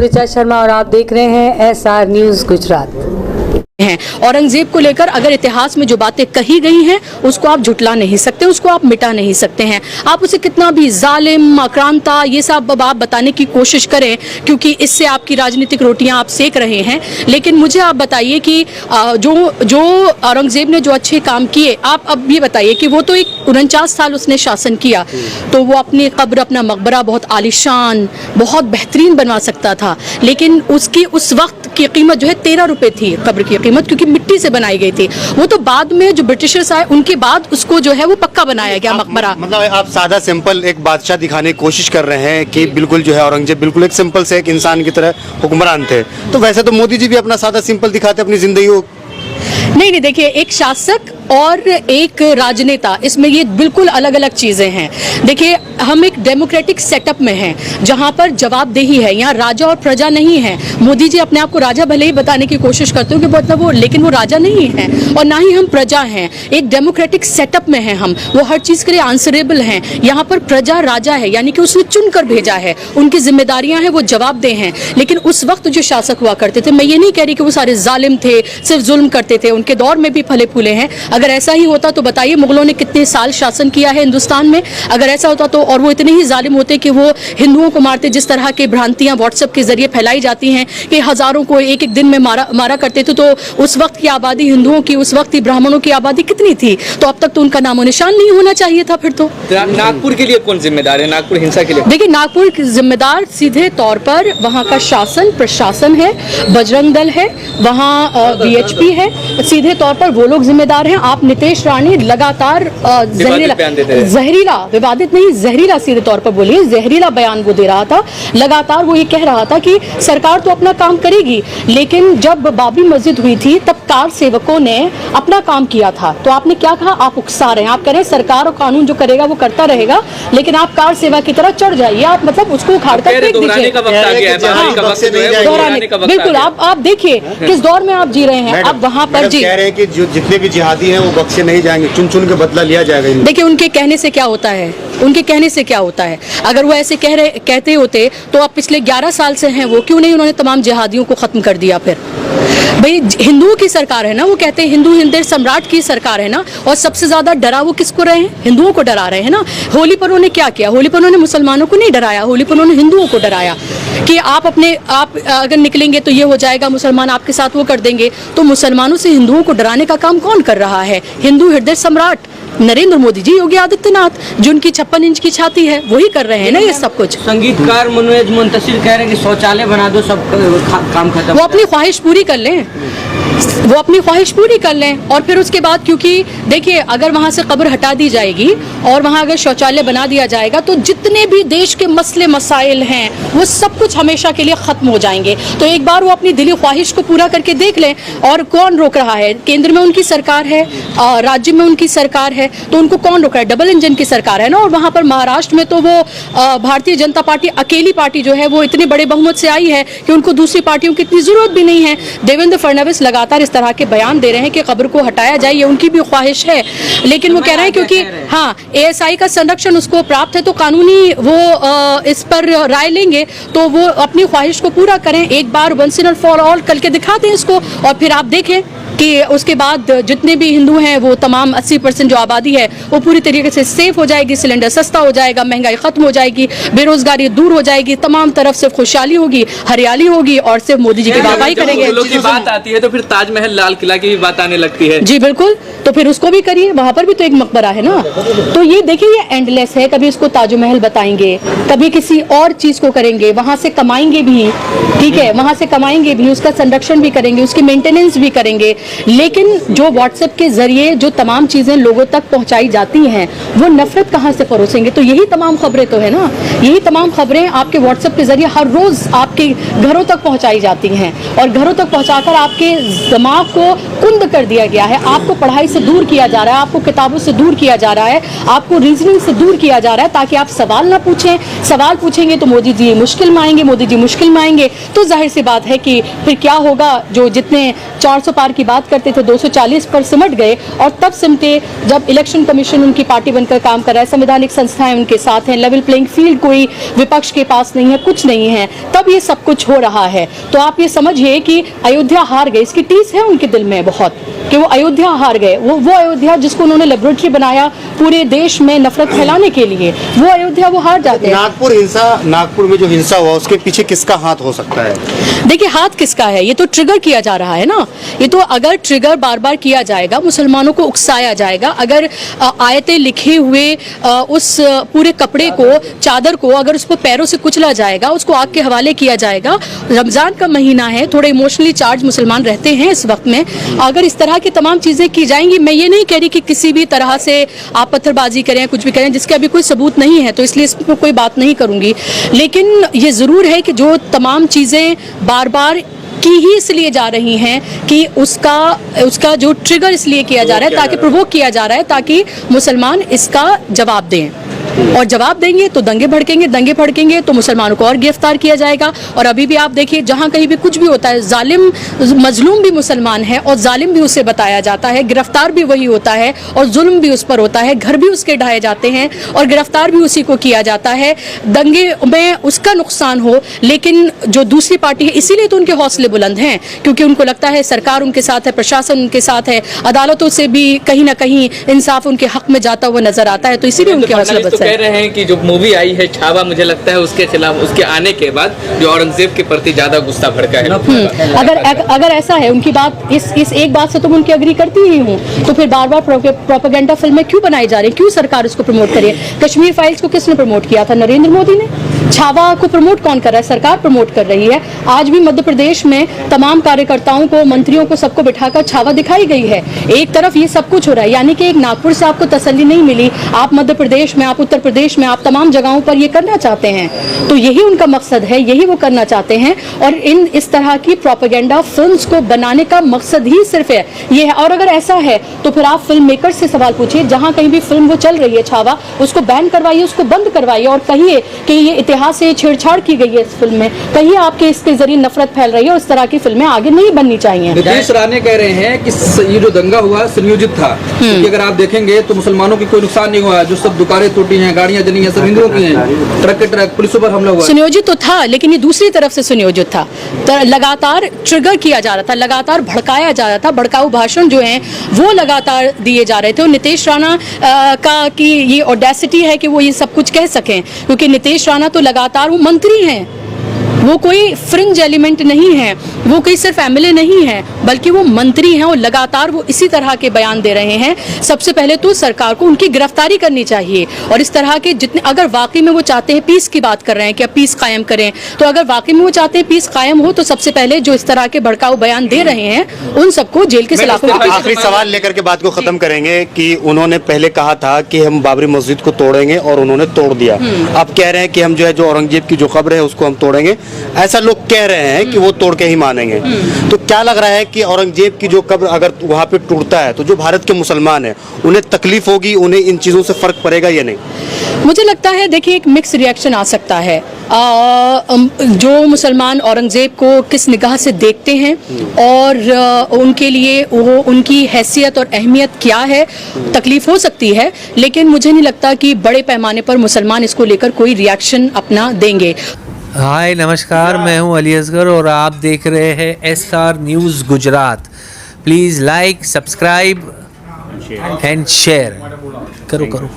ऋचा शर्मा और आप देख रहे हैं SR न्यूज़ गुजरात। हैं औरंगजेब को लेकर अगर इतिहास में जो बातें कही गई हैं उसको आप झुटला नहीं सकते, उसको आप मिटा नहीं सकते हैं। आप उसे कितना भी जालिम, आक्रांता, ये सब आप बताने की कोशिश करें, क्योंकि इससे आपकी राजनीतिक रोटियां आप सेक रहे हैं। लेकिन मुझे आप बताइए कि जो औरंगजेब ने जो अच्छे काम किए, आप अब ये बताइए कि वो तो 49 साल उसने शासन किया, तो वो अपनी कब्र, अपना मकबरा बहुत आलिशान, बहुत बेहतरीन बनवा सकता था, लेकिन उसकी उस वक्त की कीमत जो है 13 रुपए थी कब्र की कीमत, क्योंकि मिट्टी से बनाई गई थी। वो तो बाद में जो ब्रिटिशर्स आए उनके बाद उसको जो है वो पक्का बनाया गया मकबरा। मतलब आप सादा सिंपल एक बादशाह दिखाने की कोशिश कर रहे हैं कि बिल्कुल जो है औरंगजेब बिल्कुल एक सिंपल से एक इंसान की तरह हुक्मरान थे, तो वैसे तो मोदी जी भी अपना सादा सिंपल दिखाते अपनी जिंदगी को। नहीं, देखिए, एक शासक और एक राजनेता, इसमें ये बिल्कुल अलग अलग चीजें हैं। देखिए, हम एक डेमोक्रेटिक सेटअप में हैं जहां पर जवाबदेही है, यहाँ राजा और प्रजा नहीं है। मोदी जी अपने आप को राजा भले ही बताने की कोशिश करते हो कि मतलब वो, लेकिन वो राजा नहीं है और ना ही हम प्रजा हैं। एक डेमोक्रेटिक सेटअप में हैं हम, वो हर चीज के लिए आंसरेबल हैं। यहाँ पर प्रजा राजा है, यानी कि उसने चुनकर भेजा है, उनकी जिम्मेदारियां हैं, वो जवाबदेह हैं। लेकिन उस वक्त जो शासक हुआ करते थे, मैं ये नहीं कह रही कि वो सारे जालिम थे, सिर्फ जुल्म करते थे, उनके दौर में भी फले फूले हैं। अगर ऐसा ही होता तो बताइए मुगलों ने कितने साल शासन किया है हिंदुस्तान में। अगर ऐसा होता तो, और वो इतने ही जालिम होते कि वो हिंदुओं को मारते, जिस तरह के भ्रांतियां व्हाट्सएप के जरिए फैलाई जाती हैं कि हजारों को एक एक दिन में मारा करते थे, तो उस वक्त की आबादी हिंदुओं की, उस वक्त की ब्राह्मणों की आबादी कितनी थी? तो अब तक तो उनका नामो निशान नहीं होना चाहिए था फिर तो। नागपुर के लिए कौन जिम्मेदार है? नागपुर हिंसा के लिए देखिए, नागपुर जिम्मेदार सीधे तौर पर वहाँ का शासन प्रशासन है, बजरंग दल है, वहाँ VHP है, सीधे तौर पर वो लोग जिम्मेदार हैं। आप नीतीश राणे लगातार जहरीला, विवादित नहीं, जहरीला सीधे तौर पर बोलिए, जहरीला बयान वो दे रहा था। लगातार वो ये कह रहा था कि सरकार तो अपना काम करेगी, लेकिन जब बाबरी मस्जिद हुई थी तब कार सेवकों ने अपना काम किया था। तो आपने क्या कहा? आप उकसा रहे हैं, आप कह रहे हैं सरकार और कानून जो करेगा वो करता रहेगा, लेकिन आप कार सेवा की तरह चढ़ जाइए, आप मतलब उसको उखाड़ कर फेंक दीजिए। बिल्कुल, आप देखिए किस दौर में आप जी रहे हैं। अब वहाँ पर जी कह रहे हैं कि जो जितने भी जिहादी हैं वो बख्शे नहीं जाएंगे, चुन चुन के बदला लिया जाएगा। देखिए, उनके कहने से क्या होता है, उनके कहने से क्या होता है? अगर वो ऐसे कहते होते तो अब पिछले 11 साल से हैं वो, क्यों नहीं उन्होंने तमाम जिहादियों को खत्म कर दिया? फिर भाई हिंदुओं की सरकार है ना, वो कहते हैं हिंदू सम्राट की सरकार है ना, और सबसे ज्यादा डरा वो किसको रहे हैं? हिंदुओं को डरा रहे हैं ना। होली पर उन्होंने क्या किया? होली पर उन्होंने मुसलमानों को नहीं डराया, होली पर उन्होंने हिंदुओं को डराया कि आप अगर निकलेंगे तो ये हो जाएगा, मुसलमान आपके साथ वो कर देंगे। तो मुसलमानों से हिंदुओं को डराने का काम कौन कर रहा है? हिंदू हृदय सम्राट नरेंद्र मोदी जी, योगी आदित्यनाथ, जो उनकी 56 इंच की छाती है, वही कर रहे हैं ना ये सब कुछ। संगीतकार मनोज मुंतशिर कह रहे हैं कि शौचालय बना दो, सब काम खत्म। वो अपनी ख्वाहिश पूरी कर लें, वो अपनी ख्वाहिश पूरी कर लें, और फिर उसके बाद, क्योंकि देखिए, अगर वहां से कब्र हटा दी जाएगी और वहां अगर शौचालय बना दिया जाएगा तो जितने भी देश के मसले मसाइल हैं वो सब कुछ हमेशा के लिए खत्म हो जाएंगे। तो एक बार वो अपनी दिली ख्वाहिश को पूरा करके देख लें। और कौन रोक रहा है? केंद्र में उनकी सरकार है, राज्य में उनकी सरकार है, तो उनको कौन रोक रहा है? डबल इंजन की सरकार है ना। और वहां पर महाराष्ट्र में तो वो भारतीय जनता पार्टी, अकेली पार्टी जो है, वो इतने बड़े बहुमत से आई है कि उनको दूसरी पार्टियों की इतनी जरूरत भी नहीं है। देवेंद्र फडणवीस लगातार इस तरह के बयान दे रहे हैं कि कब्र को हटाया जाए, ये उनकी भी ख्वाहिश है, लेकिन वो कह रहे हैं क्योंकि हाँ, ASI का संरक्षण उसको प्राप्त है, तो कानूनी वो इस पर राय लेंगे, तो वो अपनी ख्वाहिश को पूरा करें एक बार, वंस एंड फॉर ऑल करके दिखा दें इसको। और फिर आप देखें कि उसके बाद जितने भी हिंदू हैं वो तमाम 80% जो आबादी है वो पूरी तरीके से सेफ हो जाएगी, सिलेंडर सस्ता हो जाएगा, महंगाई खत्म हो जाएगी, बेरोजगारी दूर हो जाएगी, तमाम तरफ से खुशहाली होगी, हरियाली होगी, और सिर्फ मोदी जी की वाहवाही करेंगे। मुगलों की बात आती है तो फिर ताजमहल, लाल किला की भी बात आने लगती है। जी बिल्कुल, तो फिर उसको भी करिए, वहां पर भी तो एक मकबरा है ना। तो ये देखिए, ये एंडलेस है, कभी इसको ताजमहल बताएंगे, कभी किसी और चीज को करेंगे, वहां से कमाएंगे भी, ठीक है, वहां से कमाएंगे भी, उसका संरक्षण भी करेंगे, उसकी मेंटेनेंस भी करेंगे। लेकिन जो व्हाट्सएप के जरिए जो तमाम चीजें लोगों तक पहुंचाई जाती हैं, वो नफरत कहां से परोसेंगे? तो यही तमाम खबरें तो है ना, यही तमाम खबरें आपके व्हाट्सएप के जरिए हर रोज आपके घरों तक पहुंचाई जाती हैं, और घरों तक पहुंचाकर आपके दिमाग को कुंद कर दिया गया है। आपको पढ़ाई से दूर किया जा रहा है, आपको किताबों से दूर किया जा रहा है, आपको रीजनिंग से दूर किया जा रहा है, ताकि आप सवाल ना पूछें। सवाल पूछेंगे तो मोदी जी मुश्किल में आएंगे, मोदी जी मुश्किल में आएंगे, तो जाहिर सी बात है कि फिर क्या होगा? जो जितने 400 पार की बात बात करते थे 240 पर सिमट गए और तब सिमटे जब इलेक्शन कमीशन उनकी पार्टी बनकर काम कर रहा है, संवैधानिक संस्थाएं उनके साथ हैं, लेवल प्लेइंग फील्ड कोई विपक्ष के पास नहीं है, कुछ नहीं है, तब ये सब कुछ हो रहा है। तो आप ये समझिए कि अयोध्या हार गए, इसकी टीस है उनके दिल में बहुत कि वो अयोध्या हार गए। वो अयोध्या जिसको उन्होंने लेबोरेटरी बनाया पूरे देश में नफरत फैलाने के लिए, वो अयोध्या वो हार जाते हैं। नागपुर में जो हिंसा हुआ उसके पीछे किसका हाथ हो सकता है? देखिए हाथ किसका है, ये तो ट्रिगर किया जा रहा है ना। ये तो अगर ट्रिगर बार बार किया जाएगा, मुसलमानों को उकसाया जाएगा, अगर आयतें लिखे हुए उस पूरे कपड़े को, चादर को अगर उसको पैरों से कुचला जाएगा, उसको आग के हवाले किया जाएगा। रमजान का महीना है, थोड़े इमोशनली चार्ज मुसलमान रहते हैं इस वक्त में, अगर इस तरह की तमाम चीजें की जाएंगी, मैं ये नहीं कह रही कि किसी भी तरह से आप पत्थरबाजी करें, कुछ भी करें, जिसके अभी कोई सबूत नहीं है, तो इसलिए इस पर कोई बात नहीं करूंगी। लेकिन ये जरूर है कि जो तमाम चीजें बार बार की ही इसलिए जा रही हैं कि उसका जो ट्रिगर इसलिए किया जा रहा है, ताकि प्रोवोक किया जा रहा है, ताकि मुसलमान इसका जवाब दें, और जवाब देंगे तो दंगे भड़केंगे तो मुसलमानों को और गिरफ्तार किया जाएगा। और अभी भी आप देखिए जहां कहीं भी कुछ भी होता है, जालिम मजलूम भी मुसलमान है और जालिम भी उसे बताया जाता है, गिरफ्तार भी वही होता है और जुल्म भी उस पर होता है, घर भी उसके ढाए जाते हैं और गिरफ्तार भी उसी को किया जाता है। दंगे में उसका नुकसान हो, लेकिन जो दूसरी पार्टी है, इसीलिए तो उनके हौसले बुलंद हैं, क्योंकि उनको लगता है सरकार उनके साथ है, प्रशासन उनके साथ है, अदालतों से भी कहीं ना कहीं इंसाफ उनके हक में जाता हुआ नजर आता है, तो इसीलिए उनके हौसले बुलंद कह रहे हैं कि जो मूवी आई है छावा, मुझे लगता है उसके खिलाफ, उसके आने के बाद जो औरंगजेब के प्रति ज्यादा गुस्सा भड़का है। अगर ऐसा है उनकी बात, इस एक बात से तो मैं उनकी अग्री करती ही हूँ, तो फिर बार बार प्रोपेगेंडा फिल्में क्यों बनाई जा रही है, क्यों सरकार उसको प्रमोट करी है? कश्मीर फाइल्स को किसने प्रमोट किया था? नरेंद्र मोदी ने। छावा को प्रमोट कौन कर रहा है? सरकार प्रमोट कर रही है। आज भी मध्य प्रदेश में तमाम कार्यकर्ताओं को, मंत्रियों को, सबको बिठाकर छावा दिखाई गई है। एक तरफ ये सब कुछ हो रहा है, यानी कि एक नागपुर से आपको तसल्ली नहीं मिली, आप मध्य प्रदेश में, आप उत्तर प्रदेश में, आप तमाम जगहों पर ये करना चाहते हैं, तो यही उनका मकसद है, यही वो करना चाहते हैं। और इस तरह की प्रोपेगेंडा फिल्म्स को बनाने का मकसद ही सिर्फ है ये है। और अगर ऐसा है तो फिर आप फिल्म मेकर से सवाल पूछिए, जहां कहीं भी फिल्म वो चल रही है छावा, उसको बैन करवाइए, उसको बंद करवाइए और कहिए कि ये इतिहास से छेड़छाड़ की गई है इस फिल्म में, कहिए आपके इसके जरिए नफरत फैल रही है और इस तरह की फिल्में आगे नहीं बननी चाहिए। नीतीश राणे कह रहे हैं कि ये जो दंगा हुआ संयोजित था, क्योंकि अगर आप देखेंगे तो मुसलमानों की कोई नुकसान नहीं हुआ, जो सब दुकानें टूटी हैं, गाड़ियां जली हैं, सब हिंदुओं की हैं, ट्रक के ट्रक, पुलिसों पर हमला हुआ। सुनियोजित तो था, लेकिन ये दूसरी तरफ से सुनियोजित था, तो लगातार ट्रिगर किया जा रहा था, लगातार भड़काया जा रहा था, भड़काऊ भाषण जो हैं वो लगातार दिए जा रहे थे। और नीतीश राणा का की ये ऑडेसिटी है कि वो ये सब कुछ कह सकें, क्योंकि नीतीश राणा तो लगातार, वो मंत्री हैं, वो कोई फ्रिंज एलिमेंट नहीं है, वो कोई सिर्फ एमएलए नहीं है, बल्कि वो मंत्री हैं और लगातार वो इसी तरह के बयान दे रहे हैं। सबसे पहले तो सरकार को उनकी गिरफ्तारी करनी चाहिए, और इस तरह के जितने, अगर वाकई में वो चाहते हैं, पीस की बात कर रहे हैं कि अब पीस कायम करें, तो अगर वाकई में वो चाहते हैं पीस कायम हो, तो सबसे पहले जो इस तरह के भड़काऊ बयान दे रहे हैं उन सबको जेल के सलाखों में। आखिरी सवाल लेकर के बात को खत्म करेंगे कि उन्होंने पहले कहा था कि हम बाबरी मस्जिद को तोड़ेंगे और उन्होंने तोड़ दिया। अब कह रहे हैं कि हम जो है, जो औरंगजेब की जो कब्र है उसको हम तोड़ेंगे। ऐसा लोग कह रहे हैं कि वो तोड़ के ही मानेंगे, तो क्या लग रहा है कि औरंगजेब की जो कब्र अगर वहां पे टूटता है तो जो भारत के मुसलमान हैं उन्हें तकलीफ होगी, उन्हें इन चीजों से फर्क पड़ेगा या नहीं? मुझे लगता है, देखिए, एक मिक्स रिएक्शन आ सकता है। जो मुसलमान औरंगजेब को किस निगाह से देखते हैं और उनके लिए वो उनकी हैसियत और अहमियत क्या है, तकलीफ हो सकती है, लेकिन मुझे नहीं लगता कि बड़े पैमाने पर मुसलमान इसको लेकर कोई रिएक्शन अपना देंगे। हाय नमस्कार, मैं हूं अली असगर और आप देख रहे हैं SR news Gujarat. Please like, subscribe and share करो।